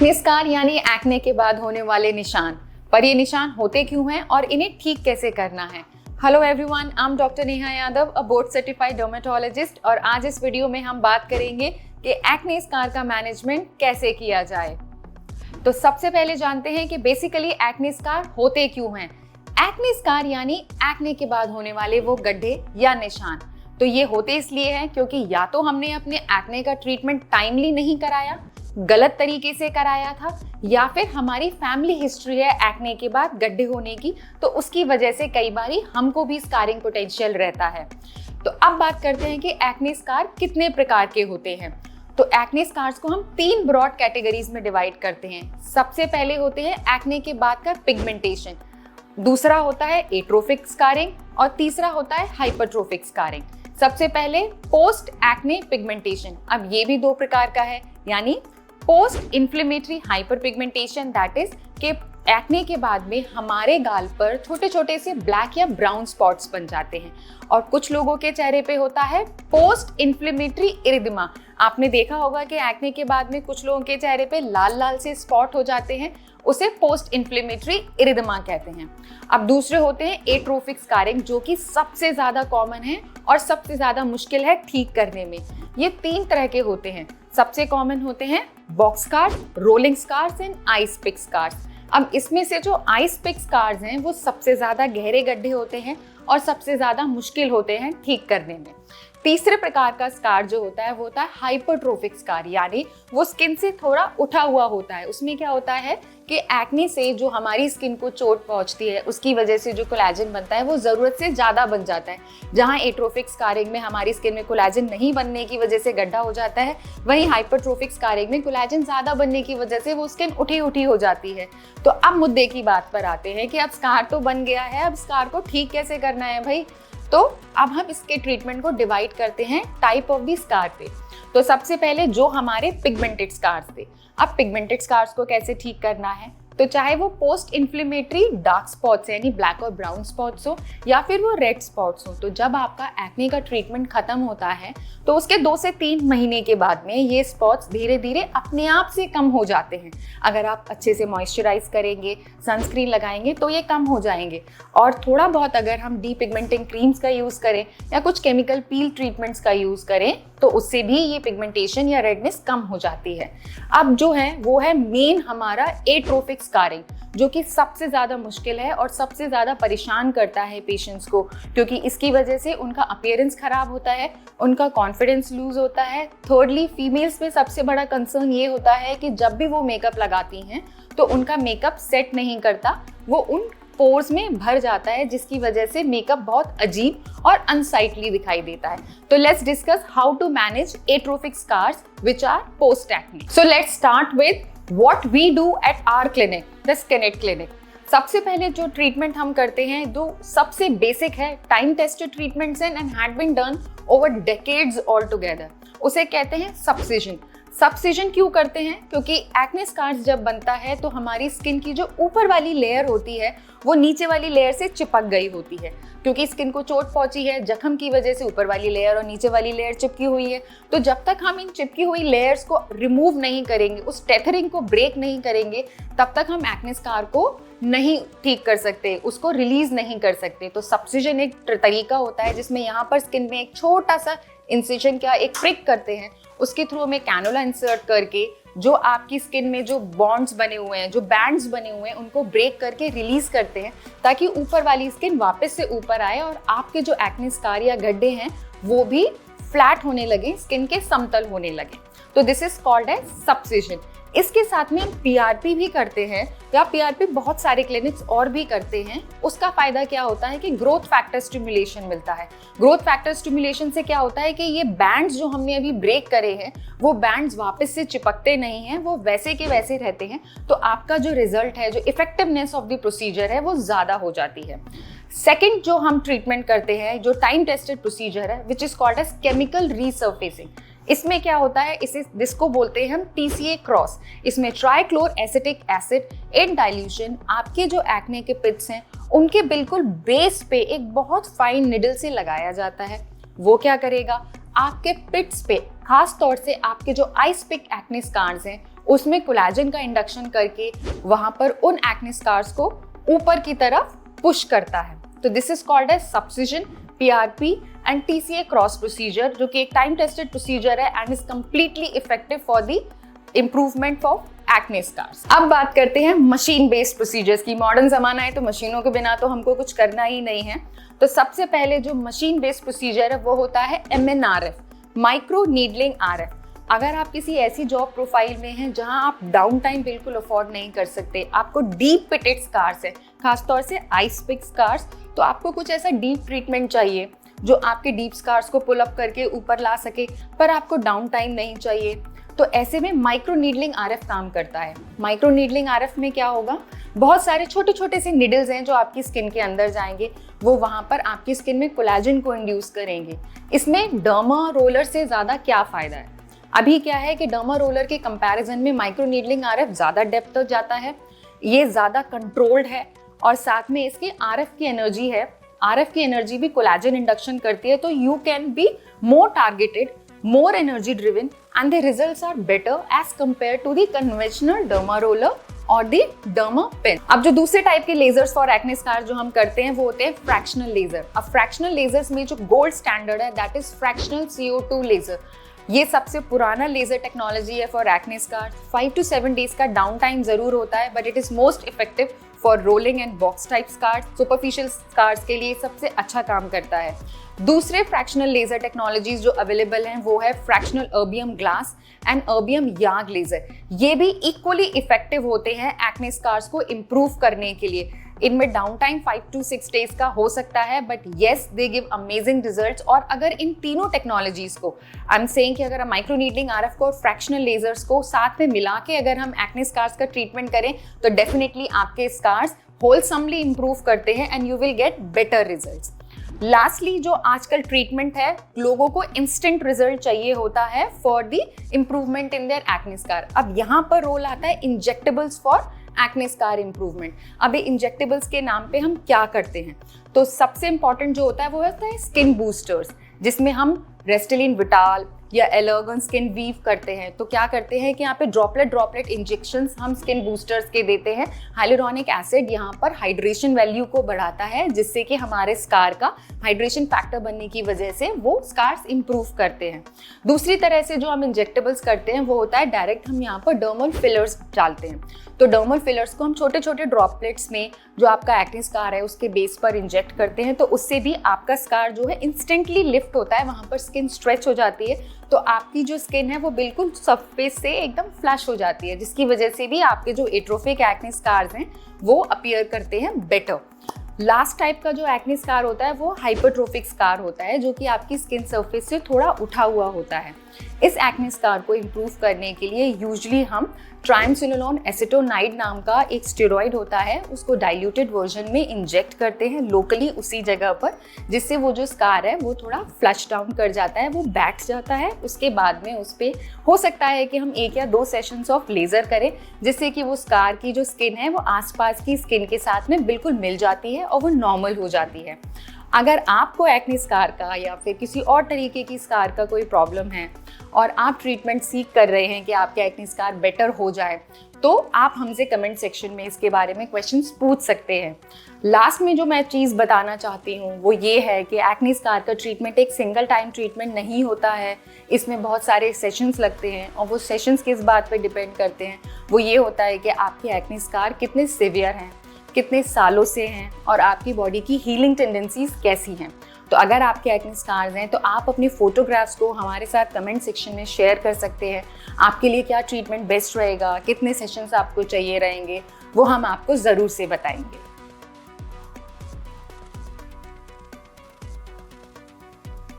Acne scar यानी acne के बाद होने वाले निशान, पर ये निशान होते क्यों हैं और इन्हें ठीक कैसे करना है। Hello everyone, I am doctor Neha Yadav, a board certified dermatologist, और आज इस वीडियो में हम बात करेंगे कि एक्ने स्कार का मैनेजमेंट कैसे किया जाए। तो सबसे पहले जानते हैं कि बेसिकली एक्ने स्कार होते क्यों हैं। एक्ने स्कार यानी एक्ने के बाद होने वाले वो गड्ढे या निशान। तो ये होते इसलिए हैं क्योंकि या तो हमने अपने एक्ने का ट्रीटमेंट टाइमली नहीं कराया, गलत तरीके से कराया था, या फिर हमारी फैमिली हिस्ट्री है एक्ने के बाद गड्ढे होने की, तो उसकी वजह से कई बारी हमको भी स्कारिंग पोटेंशियल रहता है। तो अब बात करते हैं कि एक्ने स्कार कितने प्रकार के होते हैं। तो एक्ने स्कार्स को हम 3 ब्रॉड कैटेगरीज में डिवाइड करते हैं। सबसे पहले होते हैं एक्ने के बाद का पिगमेंटेशन, दूसरा होता है एट्रोफिक स्कारिंग, और तीसरा होता है हाइपरट्रोफिक स्कारिंग। सबसे पहले पोस्ट एक्ने पिगमेंटेशन। अब ये भी 2 प्रकार का है, यानी post inflammatory hyper pigmentation, that is कि एक्ने के बाद में हमारे गाल पर छोटे छोटे से ब्लैक या ब्राउन स्पॉट्स बन जाते हैं। और कुछ लोगों के चेहरे पे होता है पोस्ट इन्फ्लेमेटरी इरिदिमा। आपने देखा होगा कि एक्ने के बाद में कुछ लोगों के चेहरे पे लाल लाल से स्पॉट हो जाते हैं, उसे पोस्ट इन्फ्लेमेटरी इरिदिमा कहते हैं। अब दूसरे होते हैं एट्रोफिक स्कारिंग, जो कि सबसे ज्यादा कॉमन है और सबसे ज्यादा मुश्किल है ठीक करने में। ये 3 तरह के होते हैं। सबसे कॉमन होते हैं box scars, rolling scars and ice pick scars. अब इसमें से जो आइस पिक स्कार्स हैं वो सबसे ज्यादा गहरे गड्ढे होते हैं और सबसे ज्यादा मुश्किल होते हैं ठीक करने में। तीसरे प्रकार का स्कार जो होता है वो होता है हाइपरट्रोफिक स्कार, यानी वो स्किन से थोड़ा उठा हुआ होता है। उसमें क्या होता है कि एक्ने से जो हमारी स्किन को चोट पहुंचती है, उसकी वजह से जो कोलेजन बनता है वो जरूरत से ज्यादा बन जाता है। जहां एट्रोफिक स्कारिंग में हमारी स्किन में कोलेजन नहीं बनने की वजह से गड्ढा हो जाता है, वहीं हाइपरट्रोफिक स्कारिंग में कोलेजन ज्यादा बनने की वजह से वो स्किन उठी उठी हो जाती है। तो अब मुद्दे की बात पर आते हैं कि अब स्कार तो बन गया है, अब स्कार को ठीक कैसे करना है भाई। तो अब हम इसके ट्रीटमेंट को डिवाइड करते हैं टाइप ऑफ दी स्कार पे। तो सबसे पहले जो हमारे पिगमेंटेड स्कार्स थे। अब पिगमेंटेड स्कार्स को कैसे ठीक करना है, तो चाहे वो पोस्ट इन्फ्लेमेटरी डार्क स्पॉट्स यानी ब्लैक और ब्राउन स्पॉट्स हो, या फिर वो रेड स्पॉट्स हो, तो जब आपका एक्ने का ट्रीटमेंट खत्म होता है तो उसके 2 से 3 महीने के बाद में ये स्पॉट्स धीरे धीरे अपने आप से कम हो जाते हैं। अगर आप अच्छे से मॉइस्चराइज करेंगे, सनस्क्रीन लगाएंगे, तो ये कम हो जाएंगे। और थोड़ा बहुत अगर हम डीपिगमेंटिंग क्रीम्स का यूज करें या कुछ केमिकल पील ट्रीटमेंट्स का यूज करें, तो उससे भी ये पिगमेंटेशन या रेडनेस कम हो जाती है। अब जो है वो है मेन हमारा एट्रोफिक स्कारिंग, जो कि सबसे ज्यादा मुश्किल है और सबसे ज्यादा परेशान करता है पेशेंट्स को, क्योंकि इसकी वजह से उनका अपीयरेंस खराब होता है, उनका कॉन्फिडेंस लूज होता है। थर्डली, फीमेल्स में सबसे बड़ा कंसर्न ये होता है कि जब भी वो मेकअप लगाती हैं तो उनका मेकअप सेट नहीं करता, वो उन पोर्स में भर जाता है, जिसकी वजह से मेकअप बहुत अजीब और अनसाइटली दिखाई देता है। तो let's discuss how to manage atrophic scars which are post acne. So let's start with what we do at our clinic, the Skinnate clinic. सबसे पहले जो ट्रीटमेंट हम करते हैं, जो सबसे बेसिक है, time tested treatments and had been done over decades all together, उसे कहते हैं सब्सिजन। सब्सिजन क्यों करते हैं? क्योंकि एक्ने स्कार्स जब बनता है तो हमारी स्किन की जो ऊपर वाली लेयर होती है वो नीचे वाली लेयर से चिपक गई होती है, क्योंकि स्किन को चोट पहुंची है, जख्म की वजह से ऊपर वाली लेयर और नीचे वाली लेयर चिपकी हुई है। तो जब तक हम इन चिपकी हुई लेयर्स को रिमूव नहीं करेंगे, उस टेथरिंग को ब्रेक नहीं करेंगे, तब तक हम एक्ने स्कार को नहीं ठीक कर सकते, उसको रिलीज नहीं कर सकते। तो सब्सिजन एक तरीका होता है जिसमें यहाँ पर स्किन में एक छोटा सा इंसिजन क्या एक प्रिक करते हैं, उसके थ्रू हमें कैनुला इंसर्ट करके जो आपकी स्किन में जो बॉन्ड्स बने हुए हैं, जो बैंड्स बने हुए हैं, उनको ब्रेक करके रिलीज करते हैं, ताकि ऊपर वाली स्किन वापस से ऊपर आए और आपके जो एक्ने स्कार या गड्ढे हैं वो भी फ्लैट होने लगे, स्किन के समतल होने लगे। तो this is called as subcision. इसके साथ में हम पीआरपी भी करते हैं, या पीआरपी बहुत सारे क्लिनिक्स और भी करते हैं। उसका फायदा क्या होता है कि ग्रोथ फैक्टर स्टिमुलेशन मिलता है। ग्रोथ फैक्टर स्टिमुलेशन से क्या होता है कि ये बैंड्स जो हमने अभी ब्रेक करे हैं, वो बैंड्स वापस से चिपकते नहीं हैं, वो वैसे के वैसे रहते हैं। तो आपका जो रिजल्ट है, जो इफेक्टिवनेस ऑफ द प्रोसीजर है, वो ज्यादा हो जाती है। सेकेंड जो हम ट्रीटमेंट करते हैं, जो टाइम टेस्टेड प्रोसीजर है, which is called as chemical resurfacing. इसमें क्या होता है, जिसको बोलते हैं हम TCA क्रॉस। इसमें ट्राइक्लोर एसिटिक एसिड इन डाइल्यूशन आपके जो एक्ने के पिट्स हैं उनके बिल्कुल बेस पे एक बहुत फाइन निडल से लगाया जाता है। वो क्या करेगा, आपके पिट्स पे, खास तौर से आपके जो आइस पिक एक्ने स्कार्स हैं उसमें कोलेजन का इंडक्शन करके वहां पर उन एक्ने स्कार्स को ऊपर की तरफ पुश करता है। तो this is called as subcision, PRP and TCA cross procedure, जो कि एक टाइम टेस्टेड प्रोसीजर है and is completely effective for the improvement of acne scars. अब बात करते हैं मशीन बेस्ड प्रोसीजर्स की। मॉडर्न जमाना है तो मशीनों के बिना तो हमको कुछ करना ही नहीं है। तो सबसे पहले जो मशीन बेस्ड प्रोसीजर है वो होता है MNRF, माइक्रो नीडलिंग RF। अगर आप किसी ऐसी जॉब प्रोफाइल में हैं जहां आप डाउन टाइम बिल्कुल अफोर्ड नहीं कर सकते, आपको डीप पिटेड स्कार्स है, खासतौर से आइस पिक स्कार्स, तो आपको कुछ ऐसा डीप ट्रीटमेंट चाहिए जो आपके डीप स्कार्स को पुल अप करके ऊपर ला सके, पर आपको डाउन टाइम नहीं चाहिए, तो ऐसे में माइक्रो नीडलिंग RF काम करता है। माइक्रो नीडलिंग RF में क्या होगा, बहुत सारे छोटे छोटे से निडल्स हैं जो आपकी स्किन के अंदर जाएंगे, वो वहां पर आपकी स्किन में कोलेजन को इंड्यूस करेंगे। इसमें डर्मा रोलर से ज़्यादा क्या फ़ायदा है? अभी क्या है कि डर्मा रोलर के कंपैरिजन में माइक्रो नीडलिंग RF ज़्यादा डेप्थ तक जाता है, ये ज़्यादा कंट्रोल्ड है, और साथ में इसके RF की एनर्जी है, RF की एनर्जी भी कोलेजन इंडक्शन करती है, तो you can be more targeted, more energy driven and the results are better as compared to the conventional derma roller और the derma pen। अब जो दूसरे टाइप के लेजर्स फॉर एक्ने स्कार जो हम करते हैं वो होते हैं फ्रैक्शनल लेजर। अब फ्रैक्शनल लेजर्स में जो गोल्ड स्टैंडर्ड है that is fractional CO2 laser. ये सबसे पुराना लेजर टेक्नोलॉजी है for acne scar. 5 to 7 days का डाउन टाइम जरूर होता है, but it is most effective for rolling and box type scars. Superficial scars के लिए सबसे अच्छा काम करता है। दूसरे फ्रैक्शनल लेजर टेक्नोलॉजीज जो अवेलेबल हैं वो है fractional erbium glass and erbium याग लेजर। ये भी इक्वली इफेक्टिव होते हैं एक्ने स्कार्स को इम्प्रूव करने के लिए। इनमें डाउन टाइम 5 to 6 डेज का हो सकता है, but yes they give amazing results. और अगर इन तीनों टेक्नोलॉजीज को, आई एम सेइंग कि अगर हम माइक्रो नीडलिंग RF को और फ्रैक्शनल लेजर्स को साथ में मिला के अगर हम एक्ने स्कार्स का ट्रीटमेंट करें तो डेफिनेटली आपके स्कार्स होलसमली इंप्रूव करते हैं and you will get better results. Lastly जो आजकल ट्रीटमेंट है, लोगों को इंस्टेंट रिजल्ट चाहिए होता है for the improvement in their acne scar. अब यहाँ पर रोल आता है injectables for acne scar improvement. अब इंजेक्टेबल्स के नाम पे हम क्या करते हैं, तो सबसे इंपॉर्टेंट जो होता है वो होता है स्किन बूस्टर्स, जिसमें हम रेस्टलिन विटाल या एलर्गन स्किन वीव करते हैं। तो क्या करते हैं कि यहाँ पे ड्रॉपलेट इंजेक्शंस हम स्किन बूस्टर्स के देते हैं। हाइलुरोनिक एसिड यहाँ पर हाइड्रेशन वैल्यू को बढ़ाता है, जिससे कि हमारे स्कार का हाइड्रेशन फैक्टर बनने की वजह से वो स्कार्स इंप्रूव करते हैं। दूसरी तरह से जो हम इंजेक्टेबल्स करते हैं वो होता है डायरेक्ट हम यहाँ पर डर्मल फिलर्स डालते हैं। तो डर्मल फिलर्स को हम छोटे छोटे ड्रॉपलेट्स में जो आपका एक्ने स्कार है उसके बेस पर इंजेक्ट करते हैं, तो उससे भी आपका स्कार जो है इंस्टेंटली लिफ्ट होता है, वहाँ पर स्किन स्ट्रेच हो जाती है, तो आपकी जो स्किन है वो बिल्कुल सरफेस से एकदम फ्लैश हो जाती है, जिसकी वजह से भी आपके जो एट्रोफिक एक्ने स्कार्स हैं वो अपीयर करते हैं बेटर। लास्ट टाइप का जो एक्ने स्कार होता है वो हाइपरट्रोफिक स्कार होता है, जो कि आपकी स्किन सरफेस से थोड़ा उठा हुआ होता है। इस एक्ने स्कार को इम्प्रूव करने के लिए यूजुअली हम ट्राइमसिनोलोन एसिटोनाइड नाम का एक स्टेरॉइड होता है, उसको डाइल्यूटेड वर्जन में इंजेक्ट करते हैं लोकली उसी जगह पर, जिससे वो जो स्कार है वो थोड़ा फ्लश डाउन कर जाता है, वो बैठ जाता है। उसके बाद में उस पर हो सकता है कि हम 1 या 2 सेशंस ऑफ लेज़र करें, जिससे कि वो स्कार की जो स्किन है वो आसपास की स्किन के साथ में बिल्कुल मिल जाती है और वो नॉर्मल हो जाती है। अगर आपको एक्ने स्कार का या फिर किसी और तरीके की स्कार का कोई प्रॉब्लम है और आप ट्रीटमेंट सीख कर रहे हैं कि आपके एक्ने स्कार बेटर हो जाए, तो आप हमसे कमेंट सेक्शन में इसके बारे में क्वेश्चंस पूछ सकते हैं। लास्ट में जो मैं चीज़ बताना चाहती हूँ वो ये है कि एक्ने स्कार का ट्रीटमेंट एक सिंगल टाइम ट्रीटमेंट नहीं होता है, इसमें बहुत सारे सेशंस लगते हैं, और वो सेशंस किस बात पे डिपेंड करते हैं, वो ये होता है कि आपके एक्ने स्कार कितने सीवियर हैं, कितने सालों से हैं, और आपकी बॉडी की हीलिंग टेंडेंसीज कैसी हैं। तो अगर आपके एक्ने स्कार्स हैं तो आप अपने फोटोग्राफ्स को हमारे साथ कमेंट सेक्शन में शेयर कर सकते हैं। आपके लिए क्या ट्रीटमेंट बेस्ट रहेगा, कितने सेशंस आपको चाहिए रहेंगे, वो हम आपको ज़रूर से बताएंगे।